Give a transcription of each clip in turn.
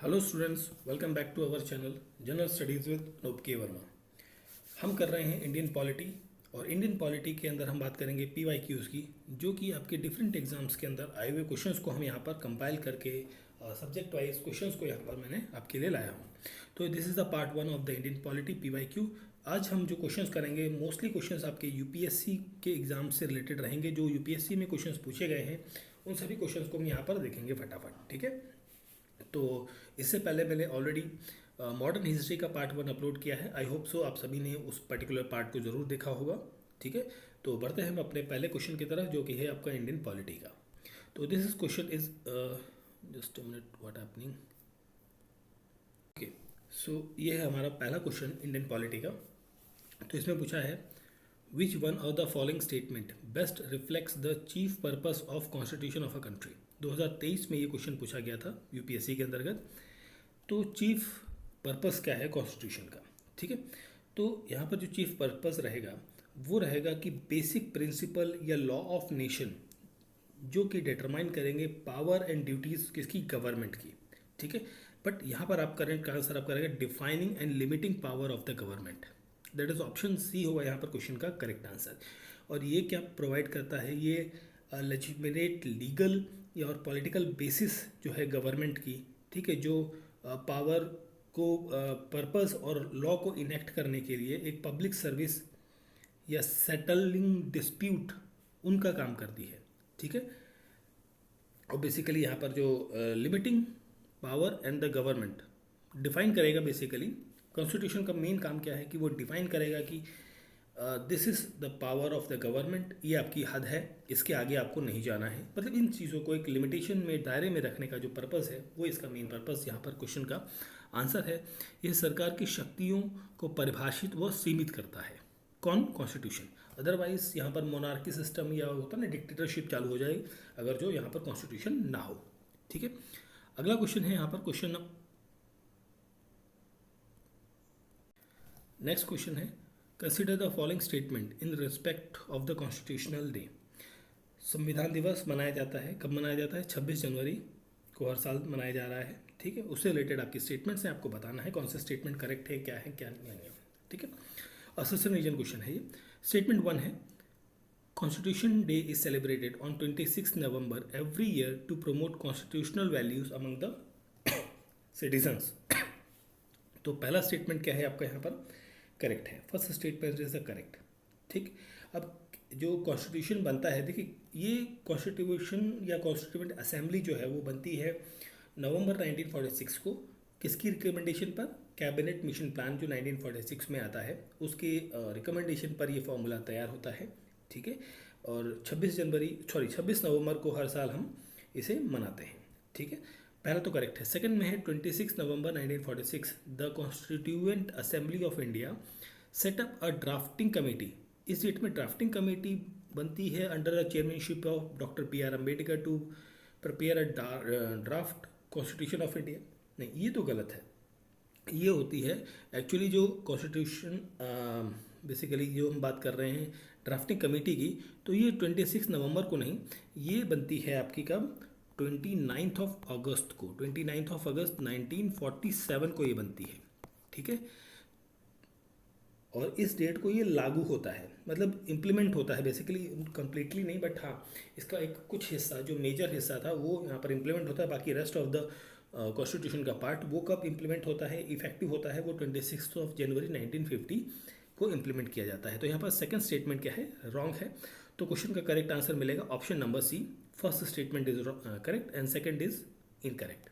Hello students, welcome back to our channel general studies with Noop K Verma. हम कर रहे हैं इंडियन पॉलिटी, और इंडियन पॉलिटी के अंदर हम बात करेंगे PYQs की, जो कि आपके डिफरेंट एग्जाम्स के अंदर आए हुए क्वेश्चंस को हम यहाँ पर कंपाइल करके सब्जेक्ट वाइज क्वेश्चंस को यहाँ पर मैंने आपके लिए लाया हूँ। तो this is the part 1 of the Indian polity PYQ। आज हम जो क्वेश्चंस करेंगे मोस्टली क्वेश्चंस आपके यूपीएससी के एग्जाम से रिलेटेड रहेंगे। जो यूपीएससी में क्वेश्चंस पूछे गए हैं उन सभी क्वेश्चंस को हम यहाँ पर देखेंगे फटाफट, ठीक है। तो इससे पहले मैंने ऑलरेडी मॉडर्न हिस्ट्री का पार्ट 1 अपलोड किया है। आई होप सो आप सभी ने उस पर्टिकुलर पार्ट को ज़रूर देखा होगा, ठीक है। तो बढ़ते हैं हम अपने पहले क्वेश्चन की तरफ, जो कि है आपका इंडियन पॉलिटी का। तो this is question is just a minute, what happening. Okay, so ये है हमारा पहला क्वेश्चन इंडियन पॉलिटी का। तो इसमें पूछा है विच one of the following statement best reflects the chief purpose of constitution of a country. 2023 में ये क्वेश्चन पूछा गया था यूपीएससी के अंतर्गत। तो चीफ पर्पस क्या है कॉन्स्टिट्यूशन का, ठीक है। तो यहाँ पर जो चीफ पर्पस रहेगा वो रहेगा कि बेसिक प्रिंसिपल या लॉ ऑफ नेशन जो कि डिटरमाइन करेंगे पावर एंड ड्यूटीज़ किसकी, गवर्नमेंट की, ठीक है। बट यहाँ पर आप करेंट का आंसर आप करेंगे defining and limiting power of the government. That is option C होगा यहाँ पर क्वेश्चन का करेक्ट आंसर। और ये क्या प्रोवाइड करता है, ये लेजिटिमेट लीगल या और पॉलिटिकल बेसिस जो है गवर्नमेंट की, ठीक है, जो पावर को पर्पस और लॉ को इनेक्ट करने के लिए एक पब्लिक सर्विस या सेटलिंग डिस्प्यूट उनका काम करती है, ठीक है। और बेसिकली यहाँ पर जो limiting power and the government define करेगा। बेसिकली कॉन्स्टिट्यूशन का मेन काम क्या है कि वो डिफाइन करेगा कि this is the power of the government, ये आपकी हद है, इसके आगे आपको नहीं जाना है। मतलब इन चीज़ों को एक लिमिटेशन में, दायरे में रखने का जो पर्पस है वो इसका मेन पर्पस यहाँ पर क्वेश्चन का आंसर है। यह सरकार की शक्तियों को परिभाषित व सीमित करता है। कौन? कॉन्स्टिट्यूशन। अदरवाइज यहाँ पर मोनार्की सिस्टम या होता ना डिक्टेटरशिप चालू हो जाएगी अगर जो यहाँ पर कॉन्स्टिट्यूशन ना हो, ठीक है। अगला क्वेश्चन है यहाँ पर क्वेश्चन नेक्स्ट क्वेश्चन है consider the following statement in respect of the constitutional day. संविधान दिवस मनाया जाता है, कब मनाया जाता है? 26 जनवरी को हर साल मनाया जा रहा है, ठीक है। उससे रिलेटेड आपकी स्टेटमेंट्स हैं, आपको बताना है कौन सा स्टेटमेंट करेक्ट है, क्या नहीं है, ठीक है। असिस्टेंट रीजन क्वेश्चन है ये। स्टेटमेंट 1 है constitution day is celebrated on 26 November every year to promote constitutional values among the citizens. तो पहला स्टेटमेंट क्या है आपका यहाँ पर? करेक्ट है। First statement is the correct, ठीक। अब जो कॉन्स्टिट्यूशन बनता है, देखिए ये कॉन्स्टिट्यूशन या कॉन्स्टिट्यूएंट असेंबली जो है वो बनती है नवंबर 1946 को। किसकी रिकमेंडेशन पर? कैबिनेट मिशन प्लान जो 1946 में आता है उसके रिकमेंडेशन पर ये फॉर्मूला तैयार होता है, ठीक है। और 26 नवंबर को हर साल हम इसे मनाते हैं, ठीक है। पहला तो करेक्ट है। सेकंड में है 26 November 1946 the constituent assembly of India set up a drafting committee. इस डेट में ड्राफ्टिंग कमेटी बनती है under the chairmanship of doctor PR Ambedkar to prepare a draft constitution of India. नहीं, ये तो गलत है। ये होती है एक्चुअली जो कॉन्स्टिट्यूशन बेसिकली जो हम बात कर रहे हैं ड्राफ्टिंग कमेटी की, तो ये 26 नवंबर को नहीं, ये बनती है आपकी कब? 29 अगस्त को। 29 अगस्त 1947 को ये बनती है, ठीक है। और इस डेट को ये लागू होता है, मतलब इम्प्लीमेंट होता है बेसिकली, कम्प्लीटली नहीं बट हाँ इसका एक कुछ हिस्सा जो मेजर हिस्सा था वो यहाँ पर इम्प्लीमेंट होता है। बाकी रेस्ट ऑफ द कॉन्स्टिट्यूशन का पार्ट वो कब इम्प्लीमेंट होता है, इफेक्टिव होता है, वो 26 जनवरी 1950 को इम्प्लीमेंट किया जाता है। तो यहाँ पर सेकंड स्टेटमेंट क्या है? रॉन्ग है। तो क्वेश्चन का करेक्ट आंसर मिलेगा option number C. First statement is correct and second is incorrect,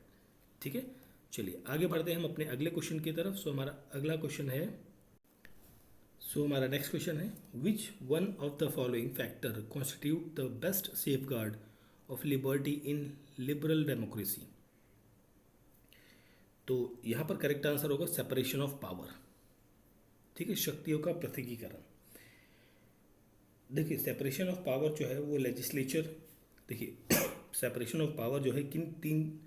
ठीक है। चलिए आगे बढ़ते हैं हम अपने अगले क्वेश्चन की तरफ। सो हमारा अगला क्वेश्चन है, हमारा नेक्स्ट क्वेश्चन है विच one of the following factor constitute the best safe guard of liberty in liberal democracy. तो यहाँ पर करेक्ट आंसर होगा सेपरेशन ऑफ पावर, ठीक है, शक्तियों का पृथकीकरण। देखिए सेपरेशन ऑफ पावर जो है वो लेजिस्लेचर, देखिए सेपरेशन ऑफ पावर जो है किन तीन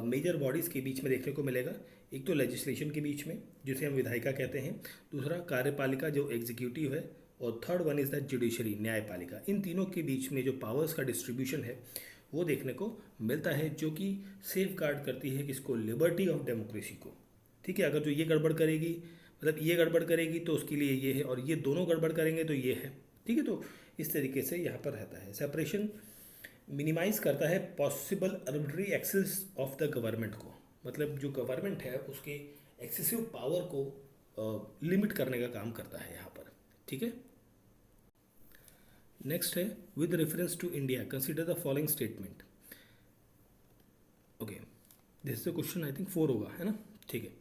मेजर बॉडीज़ के बीच में देखने को मिलेगा। एक तो लेजिस्लेशन के बीच में जिसे हम विधायिका कहते हैं, दूसरा कार्यपालिका जो एग्जीक्यूटिव है, और third one is the judiciary न्यायपालिका। इन तीनों के बीच में जो पावर्स का डिस्ट्रीब्यूशन है वो देखने को मिलता है, जो कि सेफ गार्ड करती है किसको, लिबर्टी ऑफ डेमोक्रेसी को। ठीक है, अगर जो ये गड़बड़ करेगी, मतलब ये गड़बड़ करेगी तो उसके लिए ये है, और ये दोनों गड़बड़ करेंगे तो ये है। ठीक है, तो इस तरीके से यहाँ पर रहता है। सेपरेशन मिनिमाइज करता है possible arbitrary excess of the government को, मतलब जो गवर्नमेंट है उसके एक्सेसिव पावर को लिमिट करने का काम करता है यहाँ पर। ठीक है, नेक्स्ट है with reference to India consider the following statement. Okay, this is the question, I think 4 होगा, है ना। ठीक है,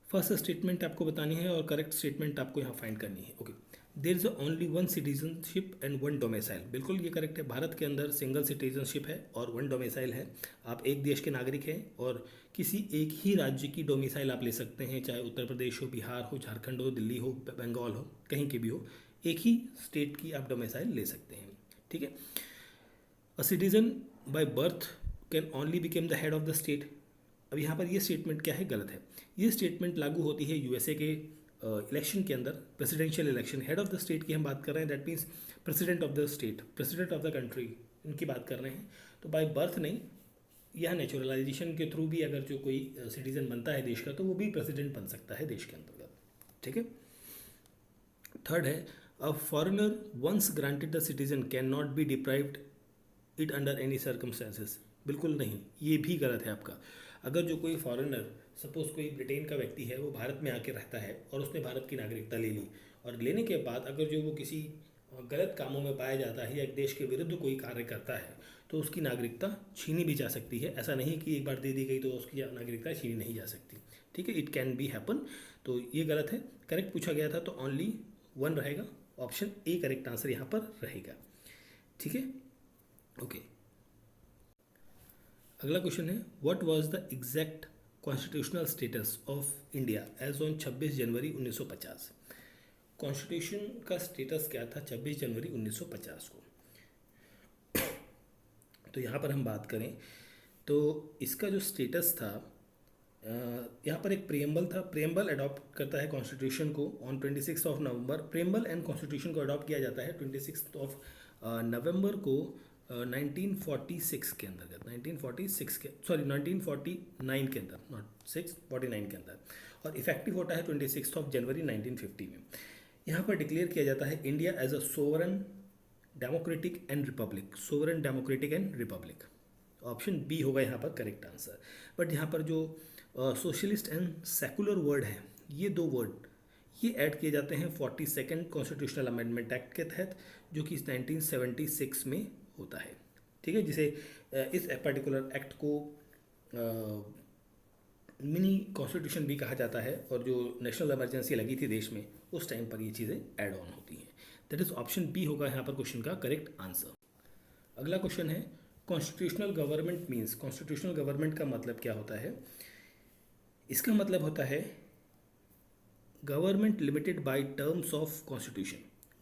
फर्स्ट स्टेटमेंट आपको बतानी है और करेक्ट स्टेटमेंट आपको यहाँ फाइंड करनी है। Okay, there is only one citizenship and one domicile. बिल्कुल ये करेक्ट है, भारत के अंदर सिंगल सिटीजनशिप है और वन डोमिसाइल है। आप एक देश के नागरिक हैं और किसी एक ही राज्य की डोमिसाइल आप ले सकते हैं, चाहे उत्तर प्रदेश हो, बिहार हो, झारखंड हो, दिल्ली हो, बंगाल हो, कहीं के भी हो, एक ही स्टेट की आप डोमिसाइल ले सकते हैं। ठीक है, a citizen by birth can only became the head of the state. अब यहाँ पर ये स्टेटमेंट क्या है, गलत है। ये स्टेटमेंट लागू होती है यूएसए के इलेक्शन के अंदर, presidential election. Head of the state की हम बात कर रहे हैं, that means president of the state, president of the country, इनकी बात कर रहे हैं। तो बाय बर्थ नहीं, यह नेचुरलाइजेशन के थ्रू भी अगर जो कोई सिटीजन बनता है देश का, तो वो भी प्रेसिडेंट बन सकता है देश के अंतर्गत। ठीक है, थर्ड है a foreigner once granted the citizen can not be deprived it under any circumstances. बिल्कुल नहीं, ये भी गलत है आपका। अगर जो कोई फॉरेनर, सपोज कोई ब्रिटेन का व्यक्ति है, वो भारत में आके रहता है और उसने भारत की नागरिकता ले ली, और लेने के बाद अगर जो वो किसी गलत कामों में पाया जाता है या एक देश के विरुद्ध कोई कार्य करता है, तो उसकी नागरिकता छीनी भी जा सकती है। ऐसा नहीं कि एक बार दे दी गई तो उसकी नागरिकता छीनी नहीं जा सकती। ठीक है, इट कैन बी हैपन। तो ये गलत है, करेक्ट पूछा गया था तो ओनली 1 रहेगा, ऑप्शन ए करेक्ट आंसर यहाँ पर रहेगा। ठीक है, ओके। अगला क्वेश्चन है what was the exact constitutional status of India as on 26 जनवरी 1950। कॉन्स्टिट्यूशन का स्टेटस क्या था 26 जनवरी 1950 को। तो यहाँ पर हम बात करें तो इसका जो स्टेटस था, यहाँ पर एक प्रियम्बल था। प्रियम्बल अडॉप्ट करता है कॉन्स्टिट्यूशन को on 26 of November. Preamble and constitution को अडॉप्ट किया जाता है 26 ऑफ नवंबर को 1946 के अंतर्गत, 1949 के अंदर, नॉट 49 के अंदर, और इफेक्टिव होता है 26 ऑफ जनवरी 1950 में। यहाँ पर डिक्लेयर किया जाता है India as a sovereign democratic and republic, sovereign democratic and republic. Option B होगा यहाँ पर करेक्ट आंसर। बट यहाँ पर जो सोशलिस्ट एंड सेकुलर वर्ड है, ये 2 वर्ड ये ऐड किए जाते हैं 42nd कॉन्स्टिट्यूशनल अमेंडमेंट एक्ट के तहत, जो कि 1976 में होता है। ठीक है, जिसे इस पर्टिकुलर एक्ट को मिनी कॉन्स्टिट्यूशन भी कहा जाता है, और जो नेशनल इमरजेंसी लगी थी देश में, उस टाइम पर ये चीज़ें ऐड ऑन होती हैं। दैट इज ऑप्शन बी होगा यहाँ पर क्वेश्चन का करेक्ट आंसर। अगला क्वेश्चन है constitutional government means. Constitutional government का मतलब क्या होता है? इसका मतलब होता है government limited by terms of constitution.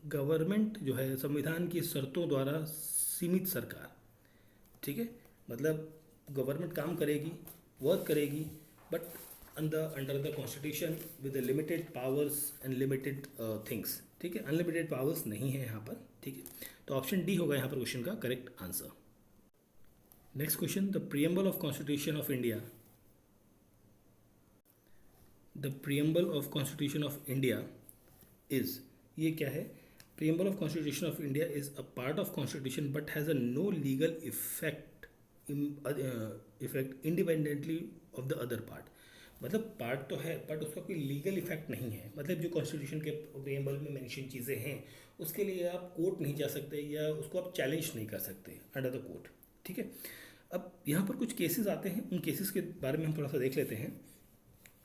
Government जो है संविधान की शर्तों द्वारा सीमित सरकार। ठीक है, मतलब गवर्नमेंट काम करेगी, वर्क करेगी, but under the constitution with limited powers and limited things. ठीक है, अनलिमिटेड पावर्स नहीं है यहाँ पर। ठीक है, तो ऑप्शन डी होगा यहाँ पर क्वेश्चन का correct answer. Next question, the preamble of constitution of India. The preamble of constitution of India is, ये क्या है? Preamble of constitution of India is a part of constitution but has a no legal effect independently of the other part. मतलब part तो है but उसका कोई legal effect नहीं है। मतलब जो कॉन्स्टिट्यूशन के प्रियम्बल में मेंशन चीज़ें हैं उसके लिए आप कोर्ट नहीं जा सकते या उसको आप चैलेंज नहीं कर सकते अंडर द कोर्ट। ठीक है, अब यहाँ पर कुछ केसेस आते हैं, उन केसेस के बारे में हम थोड़ा सा देख लेते हैं।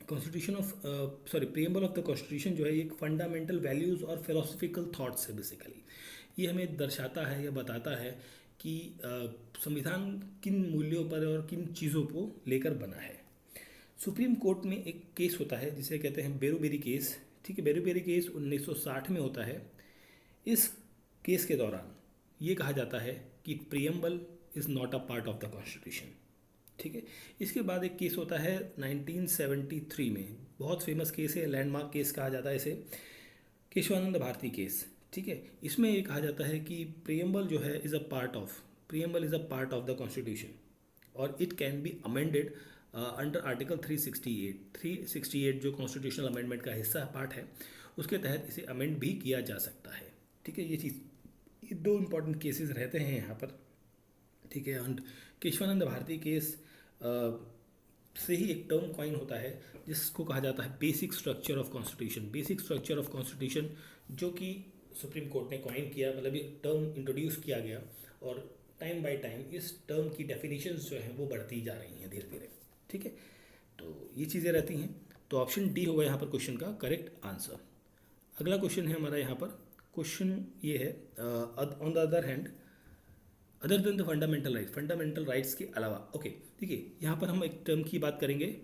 Constitution of preamble of the constitution जो है एक फंडामेंटल वैल्यूज़ और फिलोसफिकल थॉट्स है बेसिकली। ये हमें दर्शाता है या बताता है कि संविधान किन मूल्यों पर और किन चीज़ों को लेकर बना है। सुप्रीम कोर्ट में एक केस होता है जिसे कहते हैं बेरूबेरी केस। ठीक है, बेरूबेरी केस 1960 में होता है। इस केस के दौरान ये कहा जाता है कि preamble is not a part of the constitution. ठीक है, इसके बाद एक केस होता है 1973 में, बहुत फेमस केस है, लैंडमार्क केस कहा जाता है इसे, केशवानंद भारती केस। ठीक है, इसमें ये कहा जाता है कि प्रियम्बल जो है is a part of, preamble is a part of the constitution और it can be amended under article 368 जो कॉन्स्टिट्यूशनल अमेंडमेंट का हिस्सा पार्ट है, उसके तहत इसे अमेंड भी किया जा सकता है। ठीक है, ये चीज़, ये दो इम्पॉर्टेंट केसेस रहते हैं यहाँ पर। ठीक है, एंड केशवानंद भारती केस से ही एक टर्म कॉइन होता है जिसको कहा जाता है basic structure of constitution. Basic structure of constitution जो कि सुप्रीम कोर्ट ने कॉइन किया, मतलब ये टर्म इंट्रोड्यूस किया गया और टाइम बाय टाइम इस टर्म की डेफिनेशंस जो हैं वो बढ़ती जा रही हैं धीरे धीरे। ठीक है, तो ये चीज़ें रहती हैं। तो ऑप्शन डी होगा यहाँ पर क्वेश्चन का करेक्ट आंसर। अगला क्वेश्चन है हमारा यहाँ पर, क्वेश्चन ये है on the other hand other than the fundamental rights के अलावा। ओके, देखिए यहाँ पर हम एक टर्म की बात करेंगे,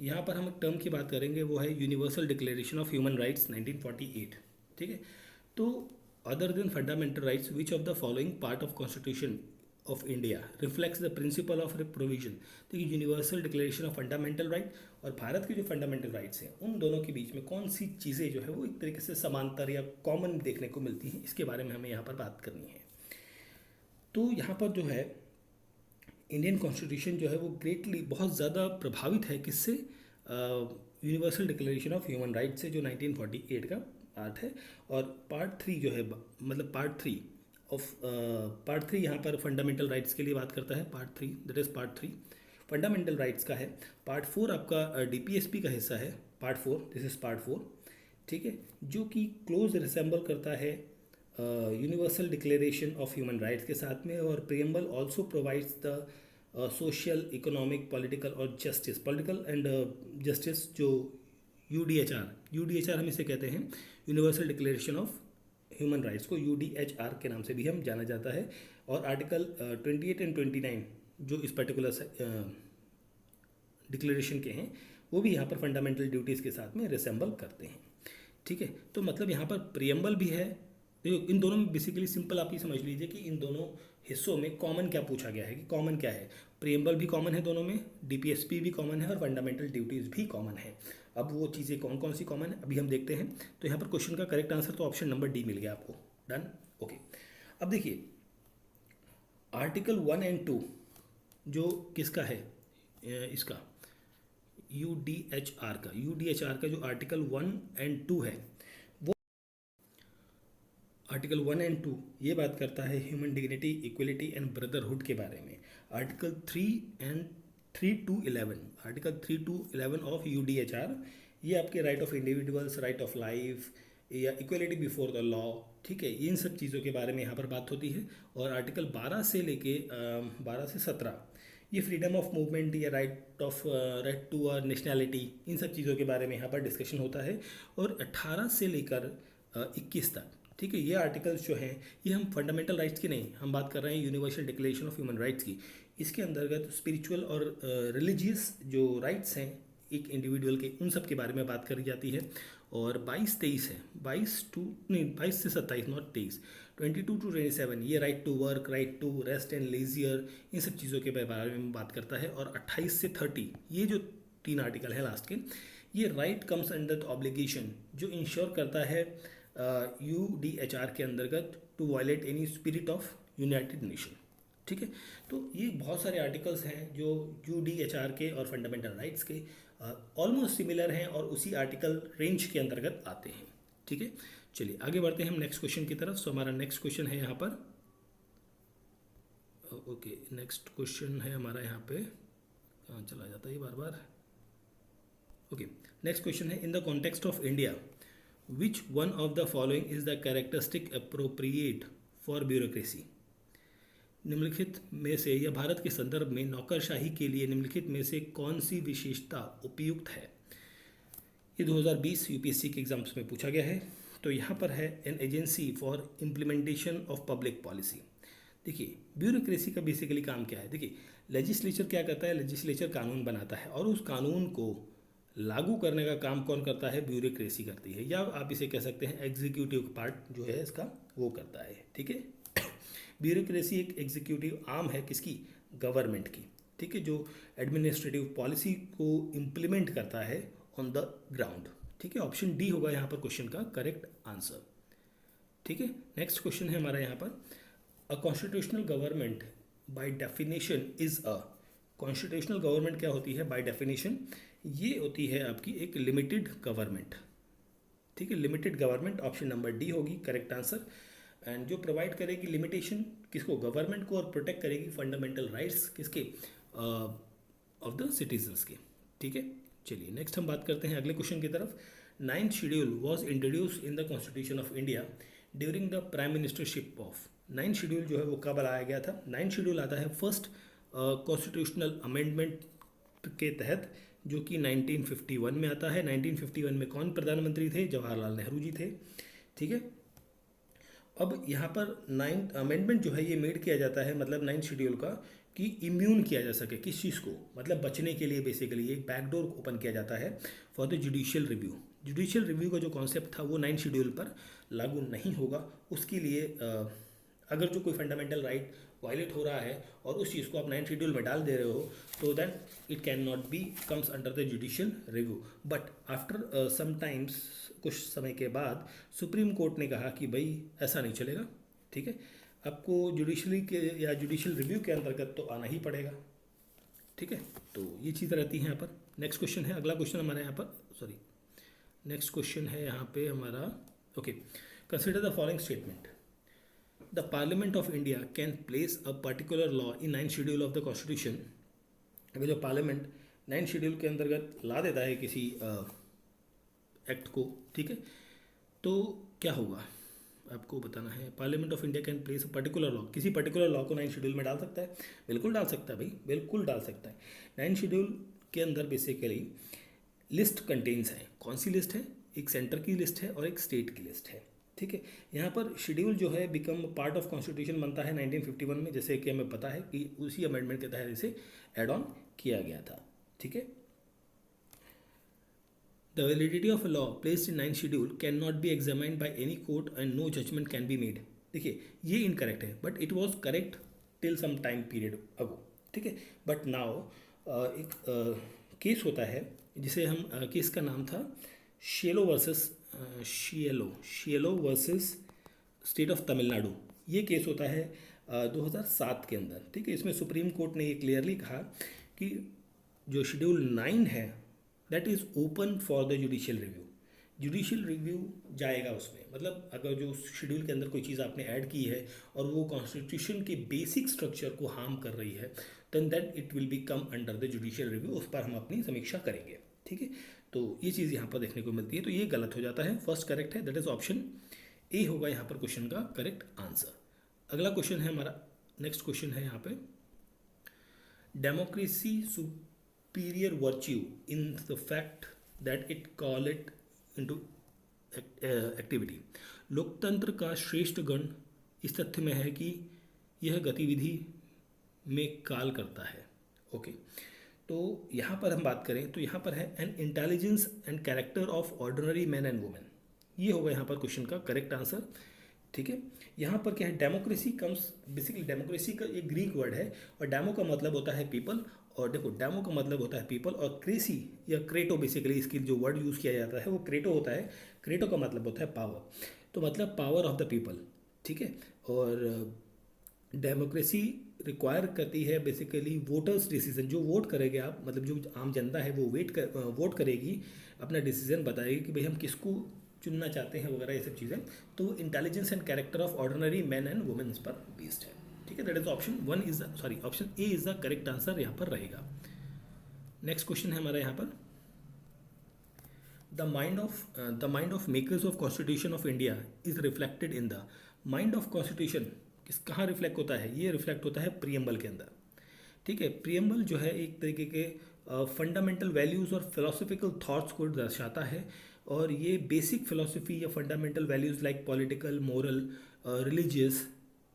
यहाँ पर हम एक टर्म की बात करेंगे, वो है Universal Declaration of Human Rights 1948। ठीक है, तो other than fundamental rights which of the following part of constitution of India reflects the principle of provision. देखिए, Universal Declaration of fundamental right और भारत के जो फंडामेंटल राइट्स हैं उन दोनों के बीच में कौन सी चीज़ें जो है वो एक तरीके से समांतर या कॉमन देखने को मिलती हैं, इसके बारे में हमें यहाँ पर बात करनी है। तो यहाँ पर जो है इंडियन कॉन्स्टिट्यूशन जो है वो ग्रेटली बहुत ज़्यादा प्रभावित है किससे, universal Declaration of Human rights से, जो 1948 का पार्ट है। और पार्ट 3 जो है, मतलब पार्ट थ्री यहाँ पर फंडामेंटल राइट्स के लिए बात करता है। Part 3 that is part 3 fundamental rights का है। पार्ट 4 आपका डीपीएसपी का हिस्सा है, पार्ट 4, दिस इज़ पार्ट 4। ठीक है, जो कि क्लोज रिसेंबल करता है Universal Declaration of Human rights के साथ में। और preamble also provides the social, economic, political और जस्टिस, पॉलिटिकल एंड जस्टिस, जो यूडीएचआर हम इसे कहते हैं, universal Declaration of Human rights को यूडीएचआर के नाम से भी हम जाना जाता है। और आर्टिकल 28 एंड 29 जो इस पर्टिकुलर डिक्लेरेशन के हैं वो भी यहाँ पर फंडामेंटल ड्यूटीज़ के साथ में रिसेंबल करते हैं। ठीक है, तो मतलब यहाँ पर प्रियम्बल भी है। देखो, इन दोनों में बेसिकली सिंपल आप ये समझ लीजिए कि इन दोनों हिस्सों में कॉमन क्या पूछा गया है, कि कॉमन क्या है। प्रियम्बल भी कॉमन है दोनों में, डीपीएसपी भी कॉमन है और फंडामेंटल ड्यूटीज़ भी कॉमन है। अब वो चीज़ें कौन कौन सी कॉमन है अभी हम देखते हैं। तो यहाँ पर क्वेश्चन का करेक्ट आंसर तो ऑप्शन नंबर डी मिल गया आपको। Done, okay. अब देखिए आर्टिकल 1 एंड 2 जो किसका है, इसका यूडीएचआर का जो आर्टिकल 1 एंड 2 है, वो आर्टिकल 1 एंड 2 ये बात करता है human dignity, equality and brotherhood के बारे में। Article 3 to 11, article 3 to 11 of UDHR, ये आपके right of individuals, right of life या इक्वलिटी बिफोर द लॉ, ठीक है, इन सब चीज़ों के बारे में यहाँ पर बात होती है। और आर्टिकल 12 से 17 ये फ्रीडम ऑफ मूवमेंट या राइट टू नेशनैलिटी, इन सब चीज़ों के बारे में यहाँ पर डिस्कशन होता है। और 18 से लेकर 21 तक, ठीक है, ये आर्टिकल्स जो हैं ये हम फंडामेंटल राइट्स की नहीं, हम बात कर रहे हैं universal Declaration of Human rights की। इसके अंतर्गत स्पिरिचुअल और रिलीजियस जो राइट्स हैं एक इंडिविजुअल के, उन सब के बारे में बात करी जाती है। और 22-23 है, 22 से 27, नॉट 23, 22 to 27 ये right to work, right to rest and leisure, इन सब चीज़ों के बारे में बात करता है। और 28 से 30 ये जो 3 आर्टिकल है लास्ट के, ये राइट कम्स अंडर ऑब्लिगेशन, जो इंश्योर करता है यूडीएचआर के अंतर्गत to violate any spirit of United Nation. ठीक है, तो ये बहुत सारे आर्टिकल्स हैं जो यूडीएचआर के और फंडामेंटल राइट्स के ऑलमोस्ट सिमिलर हैं और उसी आर्टिकल रेंज के अंतर्गत आते हैं। ठीक है, चलिए आगे बढ़ते हैं हम नेक्स्ट क्वेश्चन की तरफ। सो हमारा नेक्स्ट क्वेश्चन है यहाँ पर, ओके, नेक्स्ट क्वेश्चन है हमारा यहाँ पे, कहाँ चला जाता है ये बार बार। ओके, नेक्स्ट क्वेश्चन है, in the context of India which one of the following is the characteristic appropriate for bureaucracy. निम्नलिखित में से या भारत के संदर्भ में नौकरशाही के लिए निम्नलिखित में से कौन सी विशेषता उपयुक्त है। ये 2020 यूपीएससी के एग्जाम्स में पूछा गया है। तो यहाँ पर है an agency for implementation of public policy. देखिए ब्यूरोक्रेसी का बेसिकली काम क्या है, देखिए लेजिस्लेचर क्या करता है, लेजिस्लेचर कानून बनाता है और उस कानून को लागू करने का काम कौन करता है, ब्यूरोक्रेसी करती है, या आप इसे कह सकते हैं एग्जीक्यूटिव पार्ट जो है इसका वो करता है। ठीक है, ब्यूरोक्रेसी एक एग्जीक्यूटिव आर्म है किसकी, गवर्नमेंट की। ठीक है, जो एडमिनिस्ट्रेटिव पॉलिसी को इम्प्लीमेंट करता है ऑन द ग्राउंड। ठीक है, ऑप्शन डी होगा यहाँ पर क्वेश्चन का करेक्ट आंसर। ठीक है। नेक्स्ट क्वेश्चन है हमारा यहाँ पर, a constitutional government by definition is a, constitutional government क्या होती है बाय डेफिनेशन, ये होती है आपकी एक लिमिटेड गवर्नमेंट। ठीक है, limited government, option number D होगी करेक्ट आंसर। एंड जो प्रोवाइड करेगी लिमिटेशन किसको, गवर्नमेंट को, और प्रोटेक्ट करेगी फंडामेंटल राइट्स किसके, ऑफ द सिटीजन्स के। ठीक है, चलिए नेक्स्ट हम बात करते हैं अगले क्वेश्चन की तरफ। Ninth schedule was introduce in the constitution of India during the prime ministership of, ninth schedule जो है वो कब लाया गया था। नाइन्थ शेड्यूल आता है फर्स्ट कॉन्स्टिट्यूशनल अमेंडमेंट के तहत, जो कि 1951 में आता है। 1951 में कौन प्रधानमंत्री थे, जवाहरलाल नेहरू जी थे। ठीक है, अब यहाँ पर नाइन्थ अमेंडमेंट जो है ये मेड किया जाता है, मतलब नाइन्थ शेड्यूल का, कि इम्यून किया जा सके किस चीज़ को, मतलब बचने के लिए बेसिकली एक बैकडोर ओपन किया जाता है for the judicial review. Judicial review का जो कॉन्सेप्ट था वो नाइन्थ शेड्यूल पर लागू नहीं होगा। उसके लिए अगर जो कोई फंडामेंटल राइट वायलेट हो रहा है और उस चीज़ को आप नाइन्थ शेड्यूल में डाल दे रहे हो, तो then it can not be comes under the judicial review. But after some times, कुछ समय के बाद सुप्रीम कोर्ट ने कहा कि भाई ऐसा नहीं चलेगा। ठीक है, आपको जुडिशरी के या जुडिशियल रिव्यू के अंतर्गत तो आना ही पड़ेगा। ठीक है, तो ये चीज़ रहती है यहाँ पर। नेक्स्ट क्वेश्चन है, अगला क्वेश्चन हमारे यहाँ पर, सॉरी नेक्स्ट क्वेश्चन है यहाँ पे हमारा, okay, consider the following statement, the parliament of India can place a particular law in 9th schedule of the constitution. अगर जो पार्लियामेंट 9th शेड्यूल के अंतर्गत ला देता है किसी एक्ट को, ठीक है, तो क्या होगा आपको बताना है। Parliament of India can place a particular law, किसी पर्टिकुलर लॉ को 9th शेड्यूल में डाल सकता है, बिल्कुल डाल सकता है भाई, बिल्कुल डाल सकता है। 9th शेड्यूल के अंदर बेसिकली लिस्ट कंटेन्स है, कौन सी लिस्ट है, एक सेंटर की लिस्ट है और एक स्टेट की लिस्ट है। ठीक है, यहाँ पर शेड्यूल जो है बिकम पार्ट ऑफ कॉन्स्टिट्यूशन बनता है 1951 में, जैसे कि हमें पता है कि उसी अमेंडमेंट के तहत इसे एड ऑन किया गया था। ठीक है, the validity of a law placed in 9th schedule can not be examined by any court and no judgement can be made. देखिए ये इनकरेक्ट है, but it was correct till some time period ago. ठीक है, but now एक case होता है जिसे हम केस का नाम था शेलो वर्सेस शिएलो वर्सेस स्टेट ऑफ तमिलनाडु। ये केस होता है 2007 के अंदर। ठीक है, इसमें सुप्रीम कोर्ट ने ये क्लियरली कहा कि जो शेड्यूल 9 है that is open for the judicial review. Judicial review जाएगा उसमें, मतलब अगर जो शेड्यूल के अंदर कोई चीज़ आपने ऐड की है और वो कॉन्स्टिट्यूशन के बेसिक स्ट्रक्चर को हार्म कर रही है, then that it will be come under the judicial review, उस पर हम अपनी समीक्षा करेंगे। ठीक है, तो ये चीज़ यहाँ पर देखने को मिलती है, तो ये गलत हो जाता है। फर्स्ट करेक्ट है, दैट इज ऑप्शन ए होगा यहाँ पर क्वेश्चन का करेक्ट आंसर। अगला क्वेश्चन है हमारा, नेक्स्ट क्वेश्चन है यहाँ पे, democracy superior virtue in the fact that it call it into activity। लोकतंत्र का श्रेष्ठ गुण इस तथ्य में है कि यह गतिविधि में काल करता है। ओके, तो यहाँ पर हम बात करें तो यहाँ पर है N intelligence and character of ordinary man and women, ये होगा यहाँ पर क्वेश्चन का करेक्ट आंसर। ठीक है, यहाँ पर क्या है, डेमोक्रेसी कम्स, बेसिकली डेमोक्रेसी का एक ग्रीक वर्ड है और डेमो का मतलब होता है पीपल, और देखो डेमो का मतलब होता है पीपल, और क्रेसी या क्रेटो बेसिकली इसकी जो वर्ड यूज़ किया जाता है वो क्रेटो होता है। क्रेटो का मतलब होता है पावर, तो मतलब पावर ऑफ द पीपल। ठीक है, और डेमोक्रेसी रिक्वायर करती है बेसिकली वोटर्स डिसीजन, जो वोट करेंगे आप, मतलब जो आम जनता है वो वोट करेगी, अपना डिसीजन बताएगी कि भाई हम किसको चुनना चाहते हैं वगैरह, ये सब चीज़ें। तो intelligence and character of ordinary man and womens पर बेस्ड है। ठीक है, that is option one is sorry option A is the correct answer यहाँ पर रहेगा। नेक्स्ट क्वेश्चन है हमारा यहाँ पर, the mind of makers of constitution of India is reflected in the mind of constitution. कहाँ रिफ्लेक्ट होता है, ये रिफ्लेक्ट होता है प्रियम्बल के अंदर। ठीक है, प्रियम्बल जो है एक तरीके के फंडामेंटल वैल्यूज़ और फिलोसफिकल थॉट्स को दर्शाता है, और ये बेसिक फिलोसफी या fundamental values like political, moral, religious,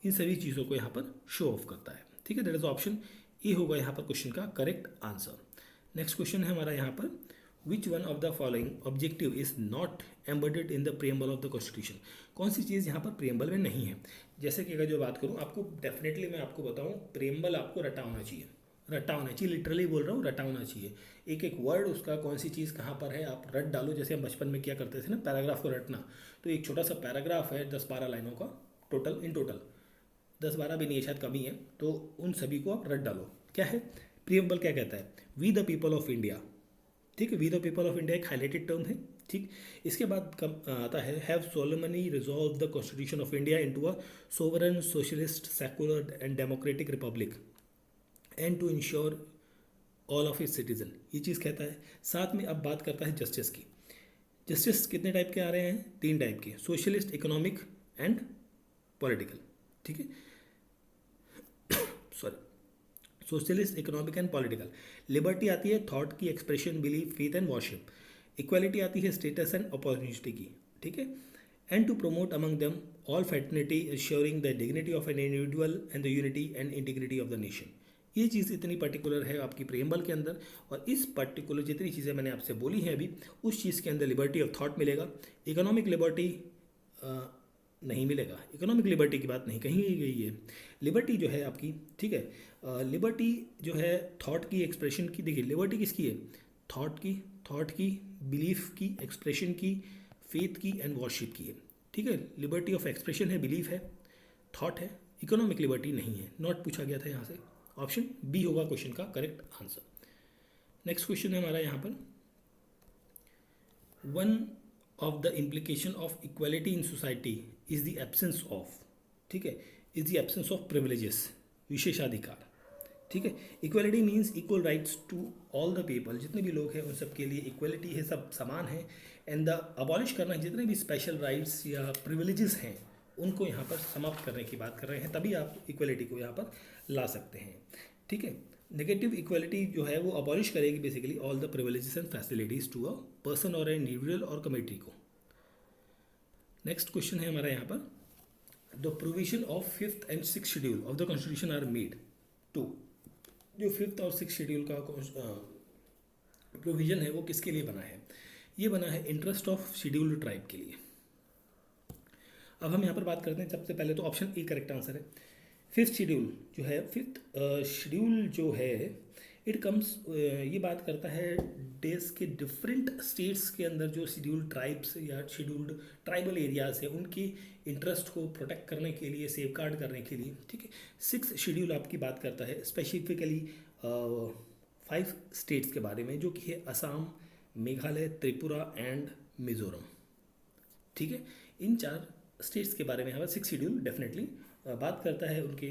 इन सभी चीज़ों को यहाँ पर शो ऑफ करता है। ठीक है, दैट इज ऑप्शन ए होगा यहाँ पर क्वेश्चन का करेक्ट आंसर। नेक्स्ट क्वेश्चन है हमारा यहाँ पर, विच one of the following objective is not embedded in the preamble of the constitution. कौन सी चीज़ यहाँ पर प्रियम्बल में नहीं है। जैसे कि अगर जो बात करूँ आपको, डेफिनेटली मैं आपको बताऊँ, प्रियम्बल आपको रटा होना चाहिए, रट्टा होना चाहिए, लिटरली बोल रहा हूँ, रट्टा होना चाहिए। एक एक वर्ड उसका कौन सी चीज़ कहाँ पर है आप रट डालो, जैसे हम बचपन में क्या करते थे ना, पैराग्राफ को रटना। तो एक छोटा सा पैराग्राफ है 10-12 लाइनों का टोटल, इन टोटल 10-12 भी नहीं है, शायद कम ही है, तो उन सभी को आप रट डालो। क्या है प्रीएम्बल, क्या कहता है, we the people of India, ठीक है, we the people of India एक हाईलाइटेड टर्म है, ठीक। इसके बाद कम आता है have solemnly resolve the constitution of India into a sovereign socialist secular and democratic republic and to ensure all of its citizen, ये चीज़ कहता है। साथ में अब बात करता है जस्टिस की। जस्टिस कितने टाइप के आ रहे हैं, 3 टाइप के, सोशलिस्ट, इकोनॉमिक एंड पॉलिटिकल, ठीक है, sorry, socialist, economic and political. Liberty आती है थॉट की, expression, belief, faith and worship. Equality आती है स्टेटस एंड अपॉर्चुनिटी की, ठीक है। And to promote among them all fraternity, assuring the dignity of an individual and the unity and integrity of the nation. ये चीज़ इतनी particular है आपकी प्रेम्बल के अंदर, और इस पर्टिकुलर जितनी चीज़ें मैंने आपसे बोली हैं अभी, उस चीज़ के अंदर लिबर्टी ऑफ थॉट मिलेगा। इकोनॉमिक लिबर्टी नहीं मिलेगा, इकोनॉमिक लिबर्टी की बात नहीं कही गई है। लिबर्टी जो है आपकी, ठीक है, लिबर्टी जो है थॉट की, एक्सप्रेशन की, देखिए लिबर्टी किसकी है, थॉट की, बिलीफ की, एक्सप्रेशन की, फेथ की एंड वर्शिप की है, ठीक है। लिबर्टी ऑफ एक्सप्रेशन है, बिलीफ है, थॉट है, इकोनॉमिक लिबर्टी नहीं है, नॉट पूछा गया था यहाँ से, ऑप्शन बी होगा क्वेश्चन का करेक्ट आंसर। नेक्स्ट क्वेश्चन है हमारा यहाँ पर, one of the implication of equality in society is the absence of, ठीक है, is the absence of privileges, विशेषाधिकार, ठीक है। Equality means equal rights to all the people, जितने भी लोग हैं उन सब के लिए इक्वालिटी है, सब समान है। एंड द अबॉलिश करना, जितने भी स्पेशल राइट्स या प्रिविलेजेस हैं उनको यहाँ पर समाप्त करने की बात कर रहे हैं, तभी आप इक्वालिटी को यहाँ पर ला सकते हैं, ठीक है। नेगेटिव इक्वालिटी जो है वो अबॉलिश करेगी basically all the privileges and facilities to a person और एन इंडिविजुअल और कम्युनिटी को। नेक्स्ट क्वेश्चन है हमारा यहाँ पर, the provision of 5th and 6th schedule of the constitution are made to, जो 5th और 6th शेड्यूल का प्रोविजन है वो किसके लिए बना है, ये बना है इंटरेस्ट ऑफ शेड्यूल्ड ट्राइब के लिए। अब हम यहाँ पर बात करते हैं, सबसे पहले तो ऑप्शन ए करेक्ट आंसर है। 5th शेड्यूल जो है, 5th शेड्यूल जो है, इट कम्स, ये बात करता है देश के डिफरेंट स्टेट्स के अंदर जो शेड्यूल्ड ट्राइब्स या शेड्यूल्ड ट्राइबल एरियाज है उनकी इंटरेस्ट को प्रोटेक्ट करने के लिए, सेफ गार्ड करने के लिए, ठीक है। 6th शेड्यूल आपकी बात करता है स्पेसिफिकली 5 स्टेट्स के बारे में, जो कि है असम, मेघालय, त्रिपुरा एंड मिजोरम, ठीक है। इन 4 स्टेट्स के बारे में यहाँ पर 6th शेड्यूल डेफिनेटली बात करता है, उनके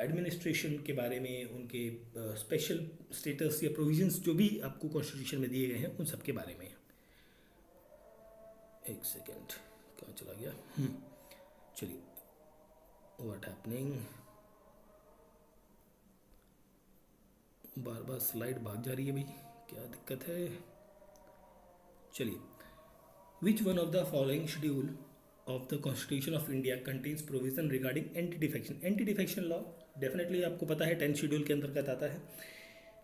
एडमिनिस्ट्रेशन के बारे में, उनके स्पेशल स्टेटस या प्रोविजंस जो भी आपको कॉन्स्टिट्यूशन में दिए गए हैं उन सब के बारे में। एक सेकेंड, कहाँ चला गया, चलिए, what happening, bar bar slide भाग जा रही है भाई, क्या दिक्कत है। चलिए, विच one of the following schedule of the Constitution of India contains provision regarding anti-defection, anti-defection law definitely आपको पता है 10th शेड्यूल के अंतर्गत आता है,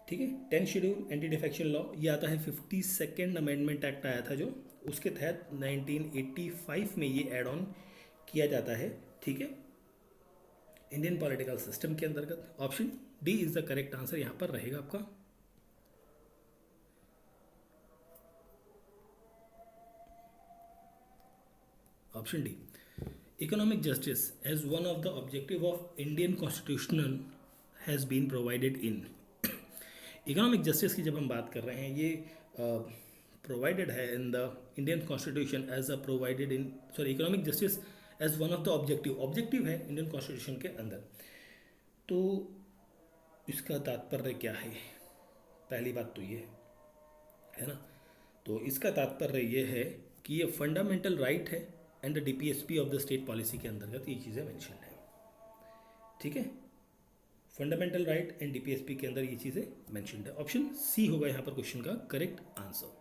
ठीक है। 10th schedule anti defection law, ये आता है 52nd अमेंडमेंट एक्ट आया था जो, उसके तहत 1985 में ये एड ऑन किया जाता है, ठीक है, इंडियन पॉलिटिकल सिस्टम के अंतर्गत। Option D is the correct answer यहाँ पर रहेगा आपका। Option D, economic justice as one of the objective of Indian constitutional has been provided in. Economic justice की जब हम बात कर रहे हैं, ये प्रोवाइडेड है in the Indian constitution as a provided in, sorry, economic justice as one of the objective, objective है इंडियन कॉन्स्टिट्यूशन के अंदर। तो इसका तात्पर्य क्या है, पहली बात तो ये है ना, तो इसका तात्पर्य ये है कि ये फंडामेंटल राइट है and the DPSP of the state policy के अंतर्गत ये चीज़ें मेंशन है, ठीक है। फंडामेंटल राइट एंड DPSP के अंदर ये चीज़ें मेंशन है। ऑप्शन सी होगा यहाँ पर क्वेश्चन का करेक्ट आंसर।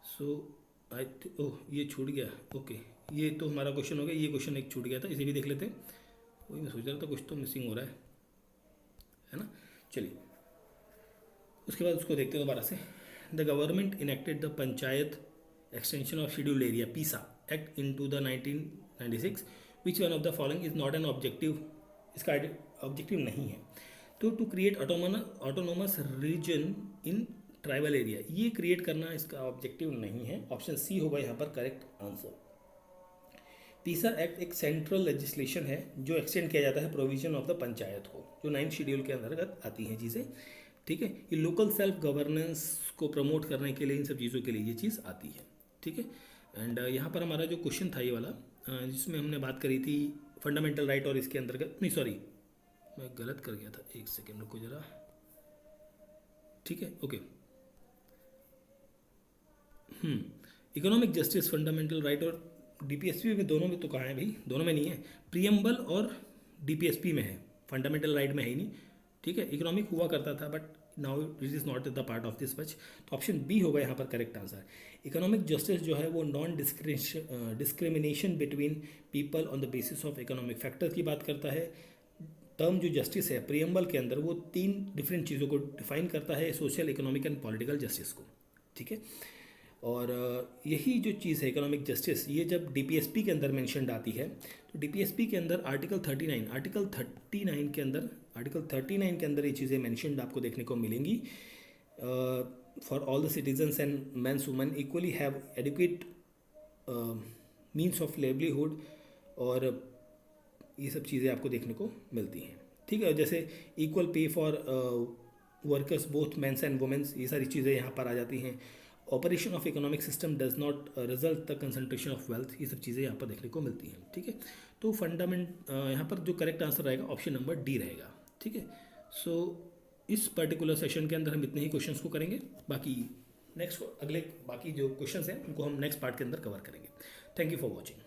सो ओह ये छूट गया, ओके, ये तो हमारा क्वेश्चन हो गया, ये क्वेश्चन एक छूट गया था, इसे भी देख लेते हैं। वही मैं सोच रहा था कुछ तो मिसिंग हो रहा है ना। चलिए, उसके बाद उसको देखते हैं दोबारा से। The government enacted the Panchayat extension of scheduled area PESA act into the 1996, which one of the following is not an objective, इसका ऑब्जेक्टिव नहीं है। तो to create autonomous region in tribal area, ये क्रिएट करना इसका ऑब्जेक्टिव नहीं है। Option C होगा यहाँ पर करेक्ट आंसर। तीसरा एक्ट एक सेंट्रल लेजिस्लेशन है जो एक्सटेंड किया जाता है प्रोविजन ऑफ द पंचायत को, जो 9th शेड्यूल के अंतर्गत आती हैं चीज़ें, ठीक है। ये लोकल सेल्फ गवर्नेंस को प्रमोट करने के लिए, इन सब चीज़ों के लिए ये चीज़ आती है, ठीक है। एंड यहाँ पर हमारा जो क्वेश्चन था ये वाला, जिसमें हमने बात करी थी फंडामेंटल राइट, और इसके अंतर्गत नहीं, सॉरी मैं गलत कर गया था, एक सेकेंड रुको जरा, ठीक है, okay. Economic justice, fundamental right और डीपीएसपी में, दोनों में तो कहाँ है भाई, दोनों में नहीं है, प्रियम्बल और डीपीएसपी में है, फंडामेंटल राइट में है ही नहीं, ठीक है। इकोनॉमिक हुआ करता था but now it is not the part of this much, तो ऑप्शन बी होगा यहाँ पर करेक्ट आंसर। इकोनॉमिक जस्टिस जो है वो non discrimination between people on the basis of economic factor की बात करता है। टर्म जो जस्टिस है प्रियम्बल के अंदर, वो 3 डिफरेंट चीज़ों को डिफाइन करता है, social, economic and political justice को, ठीक है। और यही जो चीज़ है इकोनॉमिक जस्टिस, ये जब डीपीएसपी के अंदर मेंशनड आती है, तो डीपीएसपी के अंदर आर्टिकल 39 के अंदर ये चीज़ें मेंशनड आपको देखने को मिलेंगी। For all the citizens and mens women equally have educate means of livelihood, और ये सब चीज़ें आपको देखने को मिलती हैं, ठीक है। जैसे equal pay for workers both mens and womens, ये सारी चीज़ें यहाँ पर आ जाती हैं। Operation of economic system does not result the concentration of wealth, ये सब चीज़ें यहाँ पर देखने को मिलती हैं, ठीक है। तो यहाँ पर जो करेक्ट आंसर रहेगा ऑप्शन नंबर डी रहेगा, ठीक है। सो इस पर्टिकुलर सेशन के अंदर हम इतने ही क्वेश्चंस को करेंगे, बाकी नेक्स्ट अगले बाकी जो क्वेश्चंस हैं उनको हम नेक्स्ट पार्ट के अंदर कवर करेंगे। Thank you for watching.